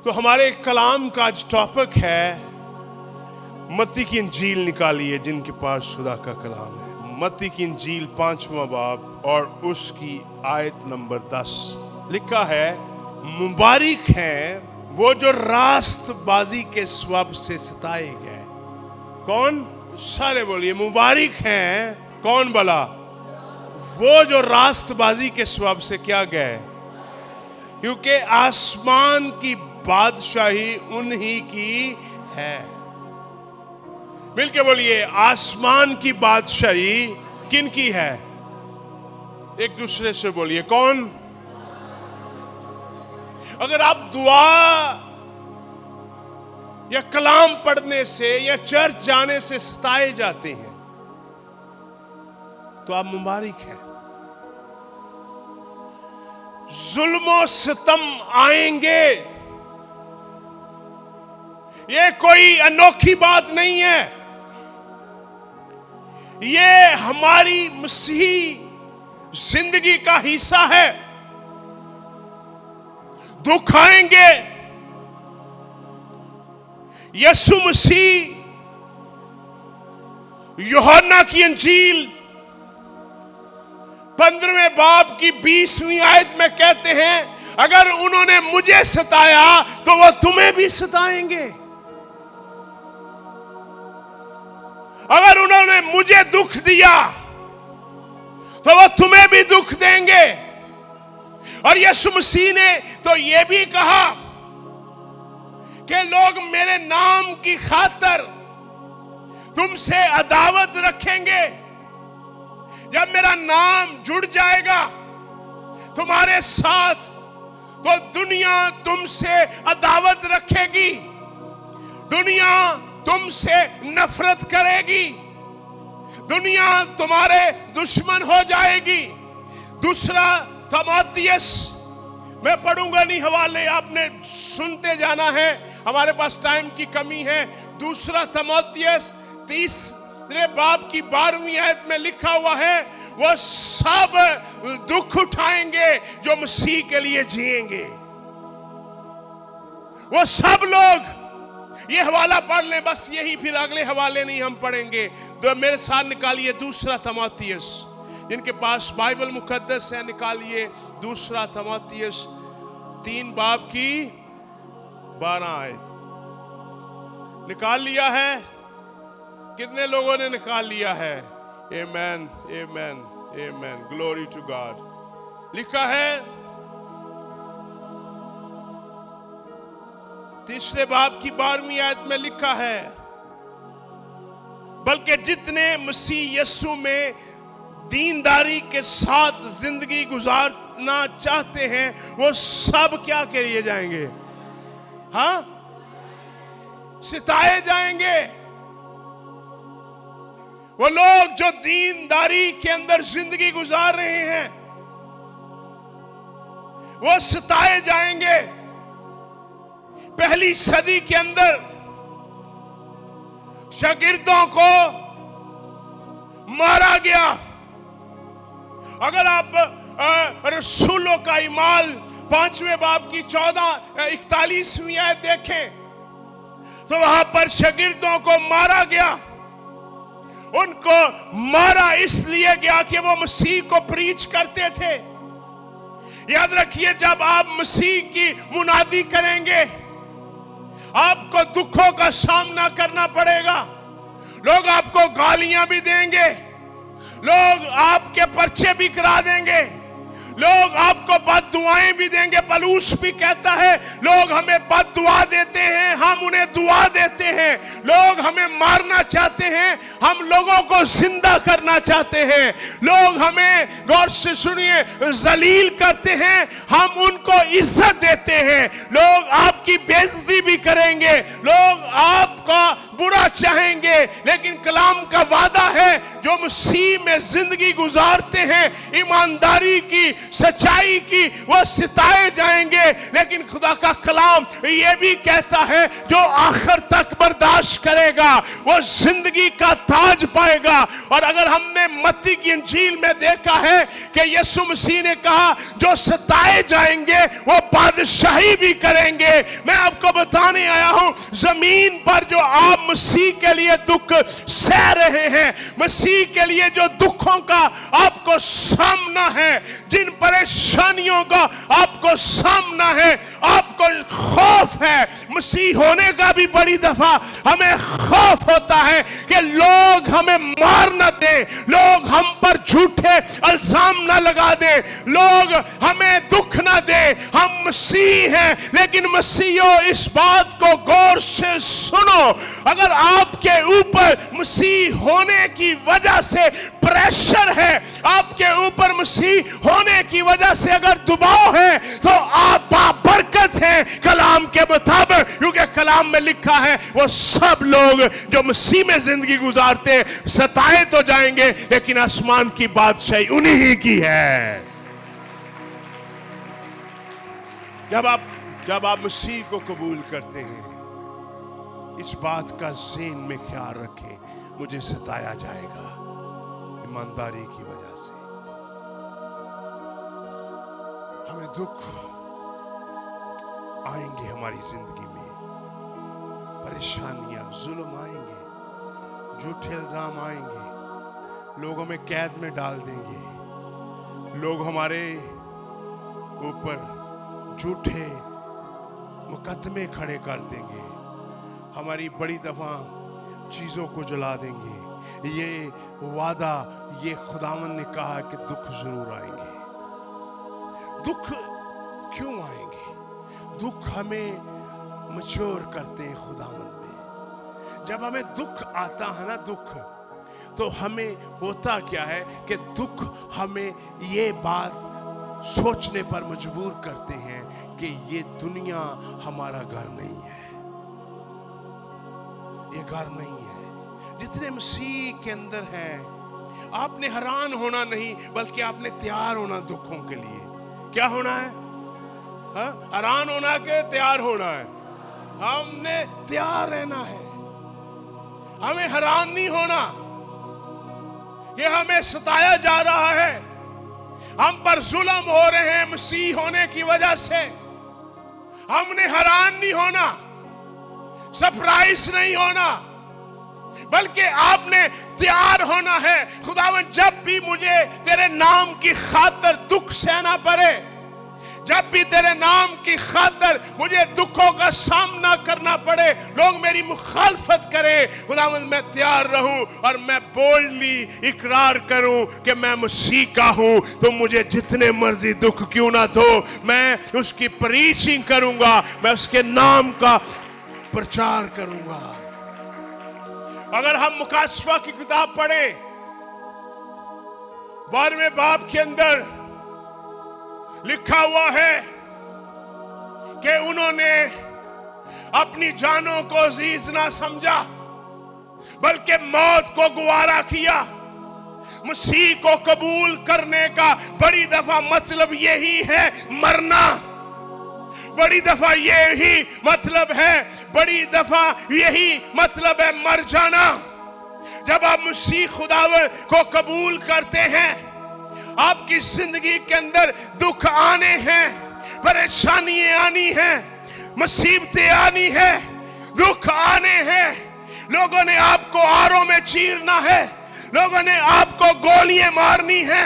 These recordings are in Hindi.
तो हमारे कलाम का आज टॉपिक है मत्ती की इंजील निकालिए जिनके पास खुदा का कलाम है। मत्ती की इंजील 5वां बाब और उसकी आयत नंबर 10 लिखा है, मुबारक हैं वो जो रास्तबाजी के स्वभाव से सताए गए। कौन? सारे बोलिए, मुबारक हैं कौन बोला? वो जो रास्तबाजी के स्वभाव से क्या गए, क्योंकि आसमान की बादशाही उन्हीं की है। मिलके बोलिए, आसमान की बादशाही किन की है? एक दूसरे से बोलिए, कौन? अगर आप दुआ या कलाम पढ़ने से या चर्च जाने से सताए जाते हैं तो आप मुबारक हैं। जुल्म सितम आएंगे, ये कोई अनोखी बात नहीं है। ये हमारी मसीही जिंदगी का हिस्सा है। दुख आएंगे। यीशु मसीह यूहन्ना की इंजील 15वें बाब की 20वीं आयत में कहते हैं, अगर उन्होंने मुझे सताया तो वो तुम्हें भी सताएंगे। अगर उन्होंने मुझे दुख दिया तो वो तुम्हें भी दुख देंगे। और यीशु मसीह ने तो ये भी कहा कि लोग मेरे नाम की खातिर तुमसे अदावत रखेंगे। जब मेरा नाम जुड़ जाएगा तुम्हारे साथ तो दुनिया तुमसे अदावत रखेगी, दुनिया तुमसे नफरत करेगी, दुनिया तुम्हारे दुश्मन हो जाएगी। दूसरा तीमुथियुस, मैं पढ़ूंगा नहीं हवाले, आपने सुनते जाना है, हमारे पास टाइम की कमी है। दूसरा तीमुथियुस 3 बाब की 12वीं आयत में लिखा हुआ है, वो सब दुख उठाएंगे जो मसीह के लिए जिएंगे। वो सब लोग, ये हवाला पढ़ लें बस यही, फिर अगले हवाले नहीं हम पढ़ेंगे। तो मेरे साथ निकालिए दूसरा तीमुथियुस, जिनके पास बाइबल मुकद्दस है निकालिए दूसरा तीमुथियुस 3 बाब की 12 आयत। निकाल लिया है? कितने लोगों ने निकाल लिया है? आमेन, आमेन, आमेन, ग्लोरी टू गॉड। लिखा है 3 बाब की 12वीं आयत में लिखा है, बल्कि जितने मसीह यीशु में दीनदारी के साथ जिंदगी गुजारना चाहते हैं वो सब क्या किए जाएंगे? हाँ, सिताए जाएंगे। वो लोग जो दीनदारी के अंदर जिंदगी गुजार रहे हैं वो सिताए जाएंगे। पहली सदी के अंदर शागिर्दों को मारा गया। अगर आप रसूलों का ईमाल 5वें बाब की 41वीं आयत देखें तो वहां पर शागिर्दों को मारा गया। उनको मारा इसलिए गया कि वो मसीह को प्रीच करते थे। याद रखिए, जब आप मसीह की मुनादी करेंगे आपको दुखों का सामना करना पड़ेगा। लोग आपको गालियां भी देंगे, लोग आपके पर्चे भी करा देंगे, लोग आपको बददुआएं भी देंगे। पलूस भी कहता है, लोग हमें बददुआ देते हैं, हम उन्हें दुआ देते हैं। लोग हमें मारना चाहते हैं, हम लोगों को जिंदा करना चाहते हैं। लोग हमें, गौर से सुनिए, जलील करते हैं, हम उनको इज्जत देते हैं। लोग आपकी बेइज्जती भी करेंगे, लोग आपका बुरा चाहेंगे, लेकिन कलाम का वादा है जो मसीह में जिंदगी गुजारते हैं ईमानदारी की, सच्चाई की, वो सिताए जाएंगे। लेकिन खुदा का कलाम ये भी कहता है जो आखिर तक बर्दाश्त करेगा वो जिंदगी का ताज पाएगा। और अगर हमने मत्ती की इंजील में देखा है कि यीशु मसीह ने कहा जो सताए जाएंगे वो बादशाही भी करेंगे। मैं आपको बताने आया हूं जमीन पर जो आप मसीह के लिए दुख सह रहे हैं, मसीह के लिए जो दुखों का आपको सामना है, जिन परेशानियों का आपको सामना है, आपको खौफ है, मसीह होने का भी बड़ी दफा हमें खौफ होता है कि लोग हमें मार ना दे, लोग हम पर झूठे इल्जाम ना लगा दे, लोग हमें दुख ना दे। हम मसीह हैं, लेकिन मसीहो इस बात को गौर से सुनो, अगर आपके ऊपर मसीह होने की वजह से प्रेशर है, आपके ऊपर मसीह होने की वजह से अगर दबाव है, तो आप बाबरकत हैं कलाम के मुताबिक, क्योंकि कलाम में लिखा है वो सब लोग जो मसीह में जिंदगी गुजारते हैं सताए तो जाएंगे, लेकिन आसमान की बादशाही उन्हीं ही की है। जब आप मसीह को कबूल करते हैं, इस बात का ज़हन में ख्याल रखें, मुझे सताया जाएगा ईमानदारी की वजह से, हमें दुख आएंगे, हमारी जिंदगी में परेशानियां, जुल्म आएंगे, झूठे इल्जाम आएंगे, लोग हमें कैद में डाल देंगे, लोग हमारे ऊपर झूठे मुकदमे खड़े कर देंगे, हमारी बड़ी दफा चीजों को जला देंगे। ये वादा, ये खुदावन ने कहा कि दुख जरूर आएंगे। दुख क्यों आएंगे? दुख हमें मैच्योर करते हैं खुदावन में। जब हमें दुख आता है ना, दुख, तो हमें होता क्या है कि दुख हमें ये बात सोचने पर मजबूर करते हैं कि ये दुनिया हमारा घर नहीं है, ये घर नहीं है। जितने मसीह के अंदर हैं, आपने हैरान होना नहीं, बल्कि आपने तैयार होना दुखों के लिए। क्या होना है? हैरान होना के तैयार होना है। हमने तैयार रहना है, हमें हैरान नहीं होना कि हमें सताया जा रहा है, हम पर जुल्म हो रहे हैं मसीह होने की वजह से। हमने हैरान नहीं होना, सरप्राइज नहीं होना, बल्कि आपने तैयार होना है। खुदावन, जब भी मुझे तेरे नाम की खातिर दुख सहना पड़े, जब भी तेरे नाम की खातिर मुझे दुखों का सामना करना पड़े, लोग मेरी मुखालफत करें, खुदावंद मैं तैयार रहूं और मैं बोल्डली इकरार करूं कि मैं मसीह का हूं। तो मुझे जितने मर्जी दुख क्यों ना दो, मैं उसकी प्रीचिंग करूंगा, मैं उसके नाम का प्रचार करूंगा। अगर हम मुकाशवा की किताब पढ़ें, 12वें बाब के अंदर लिखा हुआ है कि उन्होंने अपनी जानों को अजीज ना समझा, बल्कि मौत को गवारा किया। मसीह को कबूल करने का बड़ी दफा मतलब यही है मरना, बड़ी दफा यही मतलब है, बड़ी दफा यही मतलब है मर जाना। जब आप मसीह खुदावन को कबूल करते हैं, आपकी जिंदगी के अंदर दुख आने हैं, परेशानियां आनी हैं, मुसीबतें आनी है, दुख आने हैं। लोगों ने आपको आरों में चीरना है, लोगों ने आपको गोलियां मारनी है,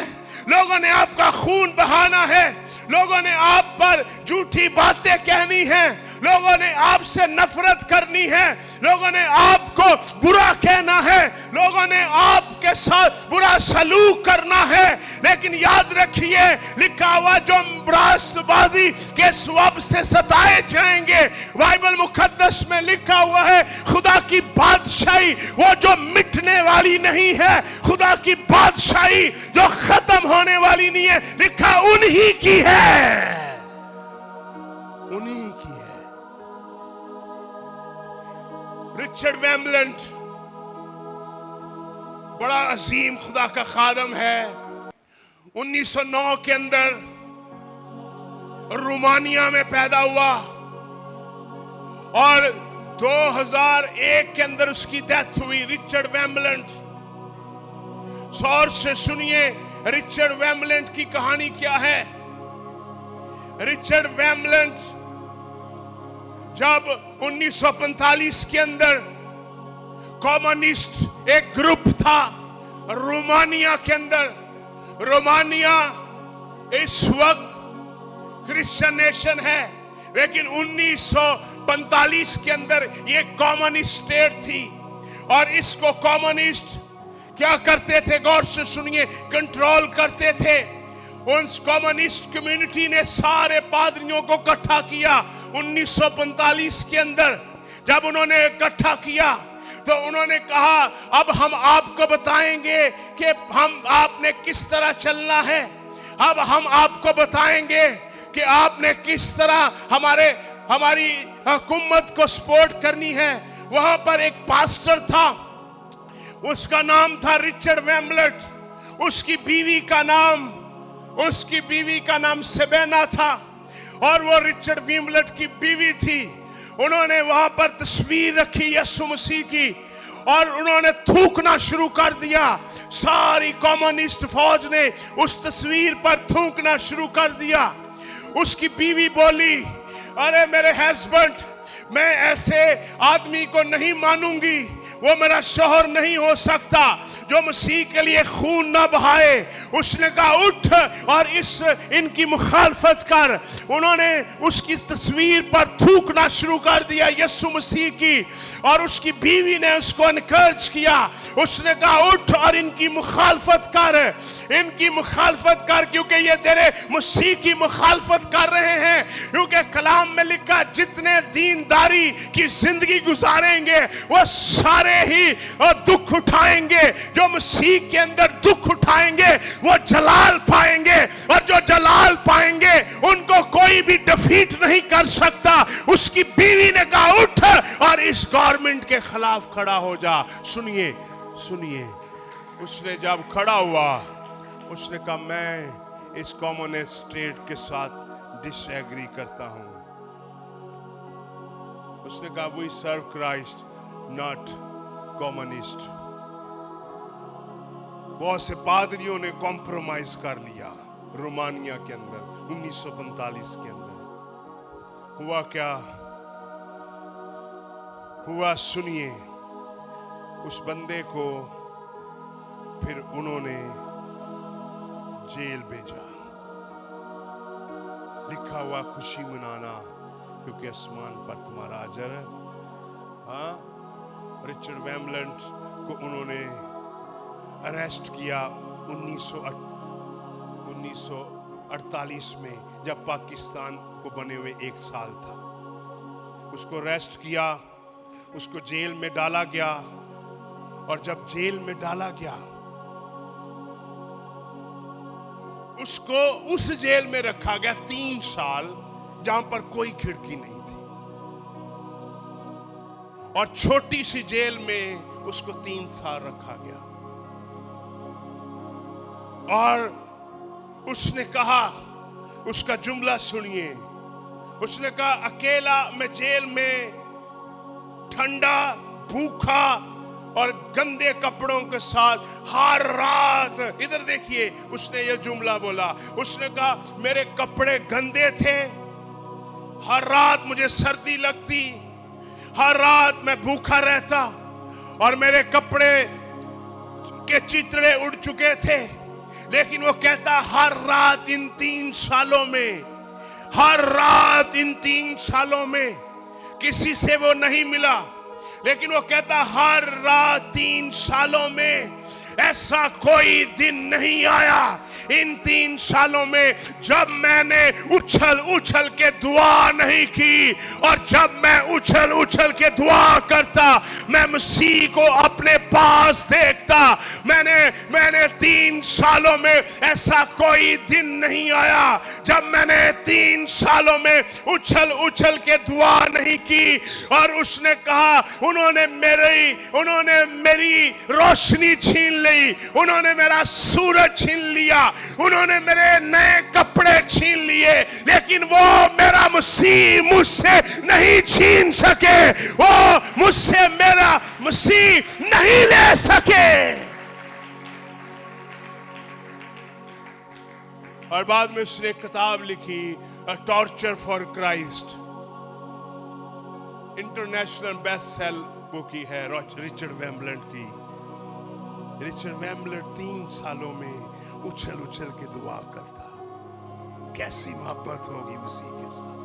लोगों ने आपका खून बहाना है, लोगों ने आप पर झूठी बातें कहनी है, लोगों ने आपसे नफरत करनी है, लोगों ने आपको बुरा कहना है, लोगों ने आपके साथ बुरा सलूक करना है। लेकिन याद रखिए, लिखा हुआ जो राष्ट्रवादी के स्वभाव से सताए जाएंगे, बाइबल मुकद्दस में लिखा हुआ है खुदा की बादशाही वो जो मिटने वाली नहीं है, खुदा की बादशाही जो खत्म होने वाली नहीं है, लिखा उन्हीं की है, उन्हीं की है। रिचर्ड वेम्बलैंड बड़ा अजीम खुदा का खादम है। 1909 के अंदर रोमानिया में पैदा हुआ और 2001 के अंदर उसकी डेथ हुई। रिचर्ड वेम्बलैंड, शौर से सुनिए रिचर्ड वेम्बलैंड की कहानी क्या है। रिचर्ड वेम्बलैंड जब 1945 के अंदर कम्युनिस्ट एक ग्रुप था रोमानिया के अंदर, रोमानिया इस वक्त क्रिश्चियन नेशन है, लेकिन 1945 के अंदर ये कम्युनिस्ट स्टेट थी और इसको कम्युनिस्ट क्या करते थे, गौर से सुनिए, कंट्रोल करते थे। उस कम्युनिस्ट कम्युनिटी ने सारे पादरियों को इकट्ठा किया 1945 के अंदर। जब उन्होंने इकट्ठा किया तो उन्होंने कहा अब हम आपको बताएंगे कि हम आपने किस तरह चलना है, अब हम आपको बताएंगे कि आपने किस तरह हमारी हुकूमत को सपोर्ट करनी है। वहां पर एक पास्टर था, उसका नाम था रिचर्ड वेम्बलैंड। उसकी बीवी का नाम सेबेना था और वो रिचर्ड वेम्बलैंड की बीवी थी। उन्होंने वहां पर तस्वीर रखी यीशु मसीह की और उन्होंने थूकना शुरू कर दिया। सारी कम्युनिस्ट फौज ने उस तस्वीर पर थूकना शुरू कर दिया। उसकी बीवी बोली, अरे मेरे हस्बैंड, मैं ऐसे आदमी को नहीं मानूंगी, वो मेरा शौहर नहीं हो सकता जो मसीह के लिए खून ना बहाए। उसने कहा उठ और इनकी मुखालफत कर। उन्होंने उसकी तस्वीर पर थूकना शुरू कर दिया यीशु मसीह की और उसकी बीवी ने उसको एनकरेज किया। उसने कहा उठ और इनकी मुखालफत कर, इनकी मुखालफत कर, क्योंकि ये तेरे मसीह की मुखालफत कर रहे हैं। क्योंकि कलाम में लिखा जितने दीनदारी की जिंदगी गुजारेंगे वो सारे ही दुख उठाएंगे। जो मसीह के अंदर दुख उठाएंगे वो जलाल पाएंगे और जो जलाल पाएंगे उनको कोई भी डिफीट नहीं कर सकता। उसकी बीवी ने कहा उठ और इस गवर्नमेंट के खिलाफ खड़ा हो जा। सुनिए, उसने जब खड़ा हुआ उसने कहा मैं इस कम्युनिस्ट स्टेट के साथ डिसएग्री करता हूं। उसने कहा we serve Christ not communist. बहुत से पादरियों ने कॉम्प्रोमाइज कर लिया रोमानिया के अंदर 1945 के अंदर। हुआ क्या हुआ, सुनिए। उस बंदे को फिर उन्होंने जेल भेजा। लिखा हुआ खुशी मनाना क्योंकि आसमान पर तुम्हारा अजर है। हाँ, रिचर्ड वेम्बलैंड को उन्होंने अरेस्ट किया 1948 में, जब पाकिस्तान को बने हुए 1 साल था। उसको अरेस्ट किया, उसको जेल में डाला गया और जब जेल में डाला गया उसको उस जेल में रखा गया 3 साल जहां पर कोई खिड़की नहीं थी और छोटी सी जेल में उसको 3 साल रखा गया। और उसने कहा, उसका जुमला सुनिए, उसने कहा अकेला मैं जेल में ठंडा, भूखा और गंदे कपड़ों के साथ हर रात, इधर देखिए, उसने ये जुमला बोला। उसने कहा मेरे कपड़े गंदे थे, हर रात मुझे सर्दी लगती, हर रात मैं भूखा रहता और मेरे कपड़े के चितड़े उड़ चुके थे। लेकिन वो कहता हर रात इन 3 सालों में, हर रात इन 3 सालों में किसी से वो नहीं मिला। लेकिन वो कहता हर रात 3 सालों में ऐसा कोई दिन नहीं आया इन 3 सालों में जब मैंने उछल उछल के दुआ नहीं की। और जब मैं उछल उछल के दुआ करता, मैं मसीह को अपने पास देखता। मैंने 3 सालों में ऐसा कोई दिन नहीं आया जब मैंने 3 सालों में उछल उछल के दुआ नहीं की। और उसने कहा, उन्होंने मेरी रोशनी छीन ली, उन्होंने मेरा सूरज छीन लिया, उन्होंने मेरे नए कपड़े छीन लिए, लेकिन वो मेरा मसीह मुझसे नहीं छीन सके, वो मुझसे मेरा मसीह नहीं ले सके। और बाद में उसने एक किताब लिखी, अ torture for Christ, international best cell book की है रिचर्ड वेम्बलर की। रिचर्ड वेम्बलर 3 सालों में उछल उछल के दुआ करता। कैसी मोहब्बत होगी मसीह के साथ।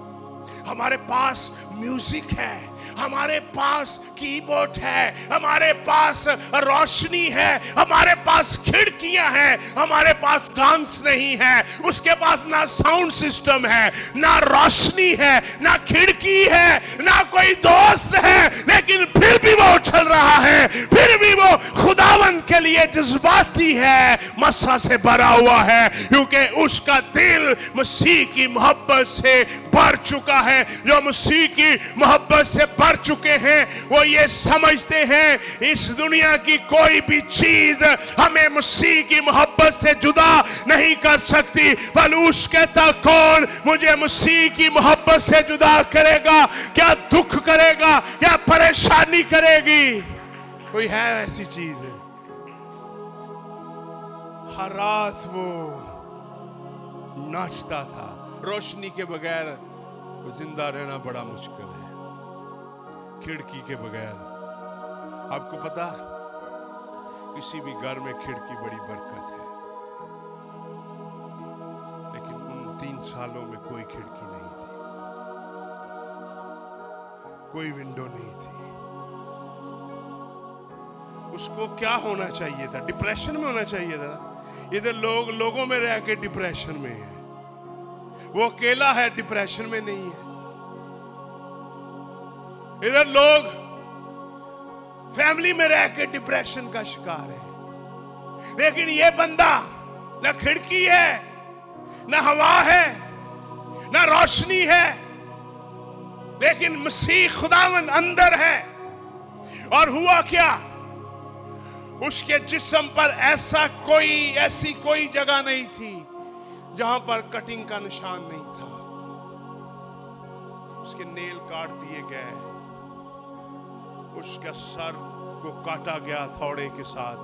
हमारे पास म्यूजिक है, हमारे पास कीबोर्ड है, हमारे पास रोशनी है, हमारे पास खिड़कियां हैं, हमारे पास डांस नहीं है, उसके पास ना साउंड सिस्टम है, ना रोशनी है, ना खिड़की है, ना कोई दोस्त है, लेकिन फिर भी वो उछल रहा है, फिर भी वो खुदावंद के लिए जज्बाती है, मस्सा से भरा हुआ है, क्योंकि उसका दिल मसीह की मोहब्बत से भर चुका है। जो मसीह की मोहब्बत से भर चुके हैं वो ये समझते हैं इस दुनिया की कोई भी चीज हमें मसीह की मोहब्बत से जुदा नहीं कर सकती। पलूस कहता, कौन मुझे मसीह की मोहब्बत से जुदा करेगा? क्या दुख करेगा, क्या परेशानी करेगी? कोई है ऐसी चीज है? हर रात वो नाचता था। रोशनी के बगैर जिंदा रहना बड़ा मुश्किल है, खिड़की के बगैर। आपको पता, किसी भी घर में खिड़की बड़ी बरकत है, लेकिन उन 3 सालों में कोई खिड़की नहीं थी, कोई विंडो नहीं थी। उसको क्या होना चाहिए था? डिप्रेशन में होना चाहिए था। इधर लोगों में रह के डिप्रेशन में है, वो अकेला है, डिप्रेशन में नहीं है। इधर लोग फैमिली में रह के डिप्रेशन का शिकार है, लेकिन ये बंदा ना खिड़की है, ना हवा है, ना रोशनी है, लेकिन मसीह खुदावंद अंदर है। और हुआ क्या? उसके जिस्म पर ऐसी कोई जगह नहीं थी जहां पर कटिंग का निशान नहीं था। उसके नेल काट दिए गए, उसके सर को काटा गया हथौड़े के साथ,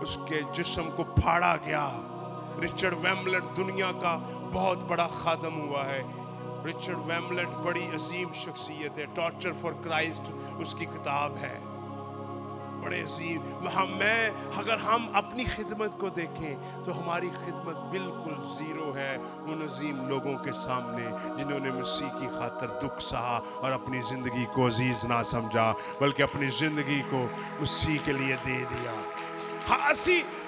उसके जिस्म को फाड़ा गया। रिचर्ड वेम्बलर दुनिया का बहुत बड़ा खादम हुआ है। रिचर्ड वेम्बलर बड़ी अजीम शख्सियत है। टॉर्चर फॉर क्राइस्ट उसकी किताब है, बड़े अजीम। अगर हम अपनी खिदमत को देखें तो हमारी खिदमत बिल्कुल जीरो है उन अजीम लोगों के सामने जिन्होंने मसीह की खातिर दुख सहा और अपनी जिंदगी को अजीज ना समझा, बल्कि अपनी जिंदगी को मसीह के लिए दे दिया। हाँ,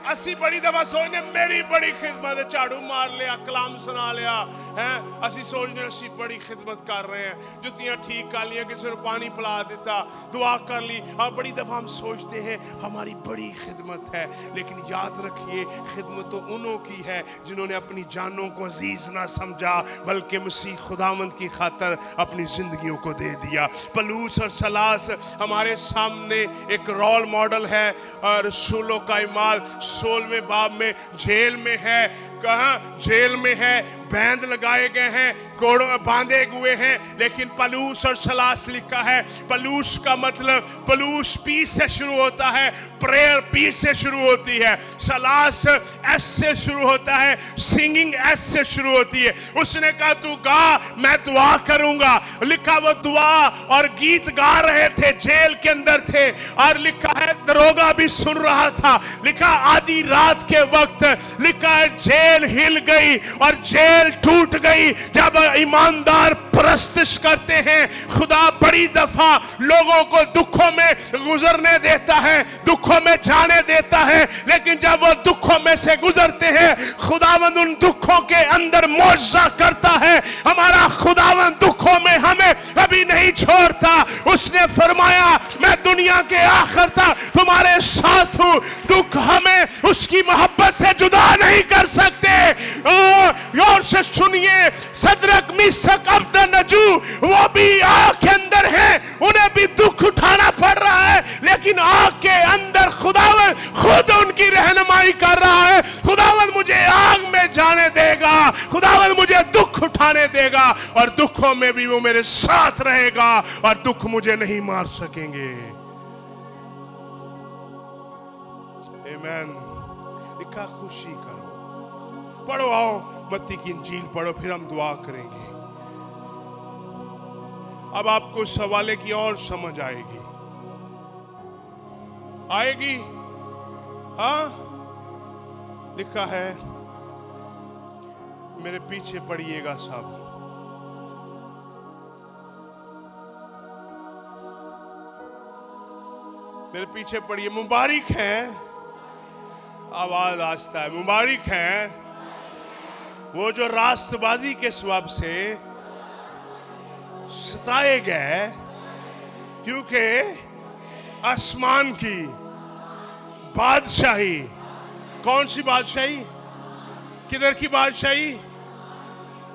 असी बड़ी दफा सोचने मेरी बड़ी खिदमत है, झाड़ू मार लिया, कलाम सुना लिया है, असी सोचने असी बड़ी खिदमत कर रहे हैं, जुतियां ठीक कर लिया, किसी ने पानी पिला दिता, दुआ कर ली। और बड़ी दफा हम सोचते हैं हमारी बड़ी खिदमत है, लेकिन याद रखिए खिदमत तो उन्हों की है जिन्होंने अपनी जानों को अजीज ना समझा, बल्कि मसीह खुदावंद की खातर अपनी जिंदगियों को दे दिया। पलूस और सलास हमारे सामने एक रोल मॉडल है। और रसूलों का इमाल 16वें बाब में जेल में है। कहाँ जेल में है? बैंड लगाए गए हैं, कोड़ों में बांधे हुए हैं, लेकिन पलूस और सलास लिखा है। पलूस का मतलब, पलूस पी से शुरू होता है, प्रेयर पी से शुरू होती है, सलास एस से शुरू होता है, सिंगिंग एस से शुरू होती है। उसने कहा तू गा, मैं दुआ करूंगा। लिखा वो दुआ और गीत गा रहे थे, जेल के अंदर थे, और लिखा है दरोगा भी सुन रहा था। लिखा आधी रात के वक्त, लिखा है जेल हिल गई और जेल टूट गई। जब ईमानदार परस्तिश करते हैं, खुदा बड़ी बड़ी दफा लोगों को दुखों में गुजरने देता है, दुखों में जाने देता है, लेकिन जब वो दुखों में से गुजरते हैं खुदावंद उन दुखों के अंदर मौजज़ा करता है। हमारा खुदावंद दुखों में हमें कभी नहीं छोड़ता। उसने फरमाया मैं दुनिया के आखिर तक तुम्हारे साथ हूं। दुख हमें उसकी मोहब्बत से जुदा नहीं कर सकते। और से सुनिए, सदरक मिशक अबदनजू वो भी आग के अंदर है, उन्हें भी दुख उठाना पड़ रहा है, लेकिन आग के अंदर खुदावंद खुद उनकी रहनुमाई कर रहा है। खुदावंद मुझे आग में जाने देगा, खुदावंद मुझे दुख उठाने देगा और दुखों में भी वो मेरे साथ रहेगा और दुख मुझे नहीं मार सकेंगे। आमीन। लिखा खुशी करो। पढ़ो, आओ मत्ती की इंजील पढ़ो, फिर हम दुआ करेंगे। अब आपको इस हवाले की और समझ आएगी, आएगी। हाँ, लिखा है, मेरे पीछे पढ़िएगा सब। मेरे पीछे पढ़िए। मुबारक हैं, आवाज आस्ता है, मुबारक हैं वो जो रास्तबाजी के स्वभाव से सताए गए, क्योंकि आसमान की बादशाही। कौन सी बादशाही? किधर की बादशाही?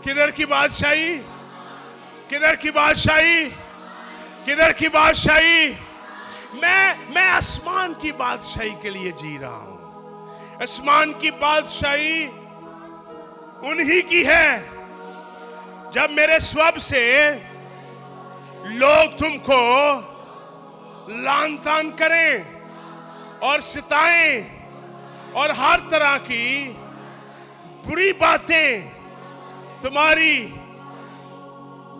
किधर की बादशाही? किधर की बादशाही? किधर की बादशाही? मैं आसमान की बादशाही के लिए जी रहा हूं। आसमान की बादशाही उन्हीं की है। जब मेरे स्वभाव से लोग तुमको लान तान करें और सिताएं और हर तरह की बुरी बातें तुम्हारी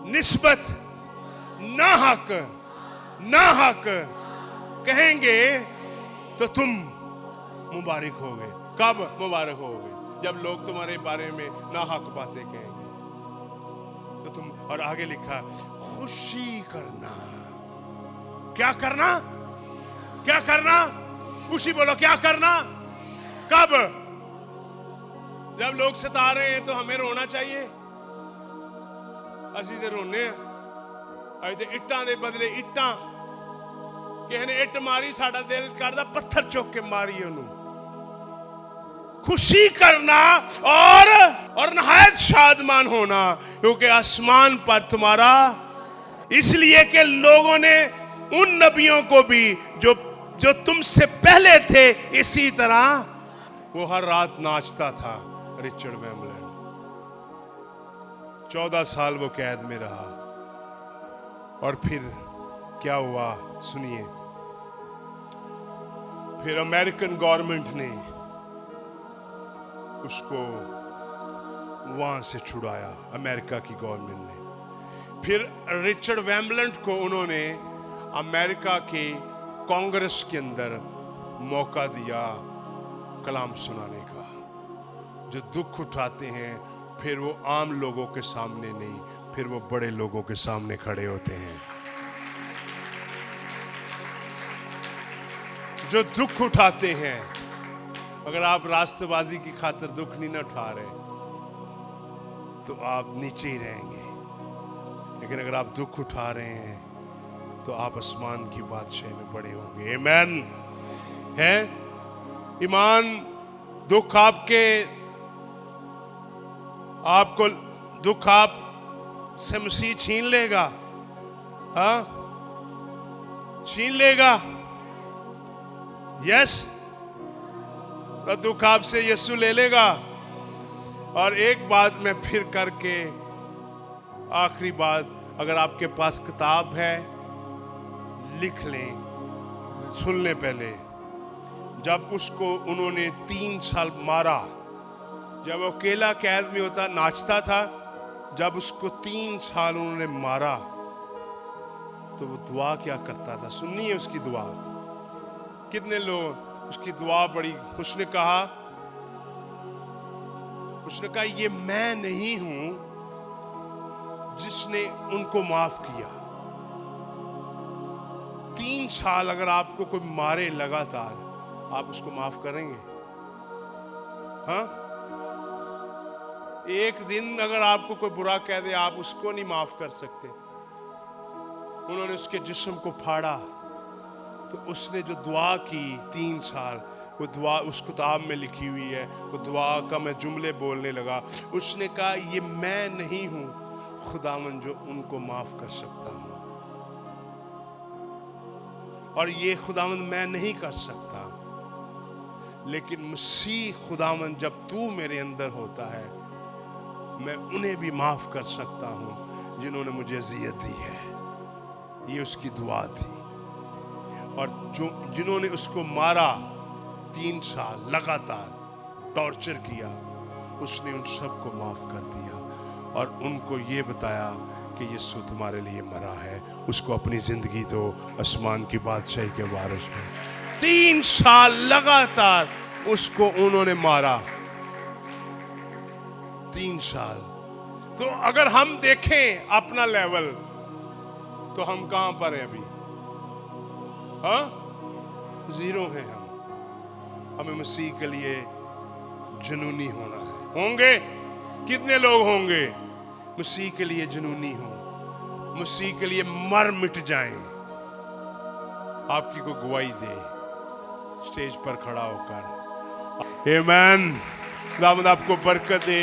निस्बत नाहक कहेंगे, तो तुम मुबारक होगे। कब मुबारक होगे? जब लोग तुम्हारे बारे में नाहक बातें कहेंगे तो तुम। और आगे लिखा, खुशी करना। क्या करना? क्या करना? खुशी बोलो, क्या करना? कब? जब लोग सता रहे हैं तो हमें रोना चाहिए। असी तो रोने अज तो इट्टां दे बदले इट्टां, किसी ने इट मारी, साडा दिल करदा पत्थर चुक के मारी उन्होंने। खुशी करना और नहायत शादमान होना, क्योंकि आसमान पर तुम्हारा, इसलिए कि लोगों ने उन नबियों को भी जो तुमसे पहले थे, इसी तरह वो हर रात नाचता था। रिचर्ड वेम्बलन 14 साल वो कैद में रहा और फिर क्या हुआ सुनिए। फिर अमेरिकन गवर्नमेंट ने उसको वहां से छुड़ाया, अमेरिका की गवर्नमेंट ने। फिर रिचर्ड वेम्बलन को उन्होंने अमेरिका के कांग्रेस के अंदर मौका दिया कलाम सुनाने का। जो दुख उठाते हैं फिर वो आम लोगों के सामने नहीं, फिर वो बड़े लोगों के सामने खड़े होते हैं। जो दुख उठाते हैं, अगर आप रास्तबाजी की खातिर दुख नहीं ना उठा रहे तो आप नीचे ही रहेंगे, लेकिन अगर आप दुख उठा रहे हैं तो आप आसमान की बादशाही में बड़े होंगे। आमीन है। ईमान, दुख आपको दुख आप से मसीह छीन लेगा। हाँ, छीन लेगा। यस, तो दुख आपसे यीशु ले लेगा। और एक बात मैं फिर करके आखिरी बात, अगर आपके पास किताब है लिख लें। सुन लें पहले, जब उसको उन्होंने 3 साल मारा, जब वो अकेला कैद में होता नाचता था, जब उसको 3 साल उन्होंने मारा तो वो दुआ क्या करता था? सुनिए उसकी दुआ। कितने लोग उसकी दुआ बड़ी, उसने कहा ये मैं नहीं हूं जिसने उनको माफ किया, साल अगर आपको कोई मारे लगातार, आप उसको माफ करेंगे? हाँ? एक दिन अगर आपको कोई बुरा कह दे, आप उसको नहीं माफ कर सकते। उन्होंने उसके जिस्म को फाड़ा, तो उसने जो दुआ की 3 साल, वो दुआ उस किताब में लिखी हुई है। वो दुआ का मैं जुमले बोलने लगा। उसने कहा, ये मैं नहीं हूं खुदावन जो उनको माफ कर सकता हूं, और ये खुदावन मैं नहीं कर सकता, लेकिन मसीह खुदावन जब तू मेरे अंदर होता है, मैं उन्हें भी माफ कर सकता हूं जिन्होंने मुझे अज़ियत दी है। ये उसकी दुआ थी। और जो जिन्होंने उसको मारा 3 साल लगातार टॉर्चर किया, उसने उन सबको माफ कर दिया और उनको ये बताया कि यीशु तुम्हारे लिए मरा है, उसको अपनी जिंदगी दो आसमान की बादशाही के वारिस में। 3 साल लगातार उसको उन्होंने मारा, 3 साल। तो अगर हम देखें अपना लेवल, तो हम कहां पर हैं अभी? हाँ, 0 हैं हम। हमें मसीह के लिए जुनूनी होना है। होंगे? कितने लोग होंगे मसीह के लिए जुनूनी हो, मसीह के लिए मर मिट जाएं? आपकी को गवाही दे स्टेज पर खड़ा होकर। आमीन। खुदावंद आपको बरकत दे।